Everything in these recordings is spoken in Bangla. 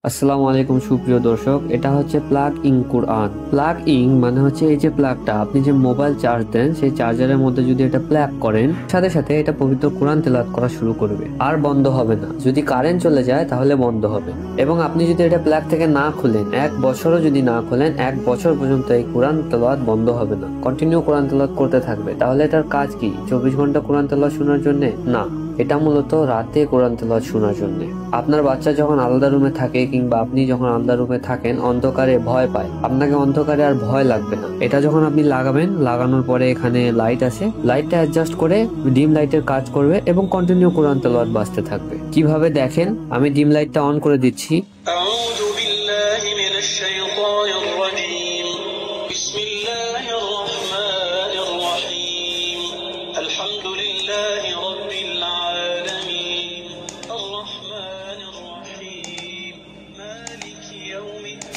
আসসালামু আলাইকুম সুপ্রিয় দর্শক, এটা হচ্ছে plug in Quran. Plug in মানে হচ্ছে এই যে প্লাগটা আপনি যে মোবাইল চার্জ দেন সেই চার্জারের মধ্যে যদি এটা প্লাগ করেন, সাথে সাথে এটা পবিত্র কোরআন তেলাওয়াত করা শুরু করবে, আর বন্ধ হবে না। যদি কারেন্ট চলে যায় তাহলে বন্ধ হবে। এবং আপনি যদি এটা প্লাগ থেকে না খুলেন, 1 বছরও যদি না খুলেন, 1 বছর পর্যন্ত এই কোরআন তেলাওয়াত বন্ধ হবে না, কন্টিনিউ কোরআন তেলাওয়াত করতে থাকবে। তাহলে এটার কাজ কি? 24 ঘন্টা কোরআন তেলাওয়াত শোনার জন্য না, এটা মূলত রাতে কোরআন তেলাওয়াত শোনার জন্য। আপনার বাচ্চা যখন আলাদা রুমে থাকে কিংবা আপনি যখন আলাদা রুমে থাকেন, অন্ধকারে ভয় পায়, আপনাকে অন্ধকারে আর ভয় লাগবে না। এটা যখন আপনি লাগাবেন, লাগানোর পরে এখানে লাইট আছে, লাইটটা অ্যাডজাস্ট করে ডিম লাইটের কাজ করবে এবং কন্টিনিউ কোরআন তেলাওয়াত বাজতে থাকবে। কিভাবে দেখেন, আমি ডিম লাইটটা অন করে দিচ্ছি। আউযু বিল্লাহি মিনাশ শাইতানির রাজীম। বিসমিল্লাহির রহমানির রহিম। আলহামদুলিল্লাহি রাব্বিল আলামিন। আর রহমানির রহিম। মালিকি ইয়াউমিদ্দিন।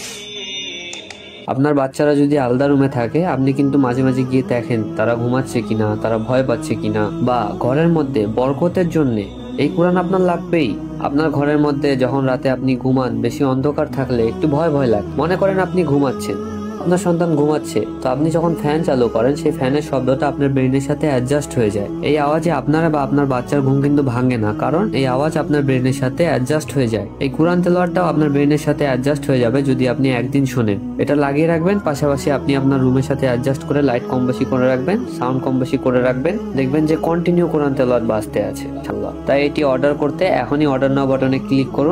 আপনার বাচ্চারা যদি আলাদা রুমে থাকে, আপনি কিন্তু মাঝে মাঝে গিয়ে দেখেন তারা ঘুমাচ্ছে কিনা, তারা ভয় পাচ্ছে কিনা, বা ঘরের মধ্যে বরকতের জন্য এই কোরআন আপনার লাগবেই। আপনার ঘরের মধ্যে যখন রাতে আপনি ঘুমান, বেশি অন্ধকার থাকলে একটু ভয় ভয় লাগে। মনে করেন আপনি ঘুমাচ্ছেন, আপনার সন্তান ঘুমাচ্ছে, তো আপনি যখন ফ্যান চালু করেন, সেই ফ্যানের শব্দটা আপনার ব্রেনের সাথে অ্যাডজাস্ট হয়ে যায়। এই আওয়াজে আপনারা বা আপনার বাচ্চার ঘুম কিন্তু ভাঙে না, কারণ এই আওয়াজ আপনার ব্রেনের সাথে অ্যাডজাস্ট হয়ে যায়। এই কোরআন তেলাওয়াতটাও আপনার ব্রেনের সাথে অ্যাডজাস্ট হয়ে যাবে যদি আপনি একদিন শোনেন। এটা লাগিয়ে রাখবেন, পাশাপাশি আপনি আপনার রুমের সাথে অ্যাডজাস্ট করে লাইট কম বেশি করে রাখবেন, সাউন্ড কম বেশি করে রাখবেন, দেখবেন যে কন্টিনিউ কোরআন তেলাওয়াত বাজতে আছে। তাই এটি অর্ডার করতে এখনই অর্ডার নাও বাটনে ক্লিক করুন।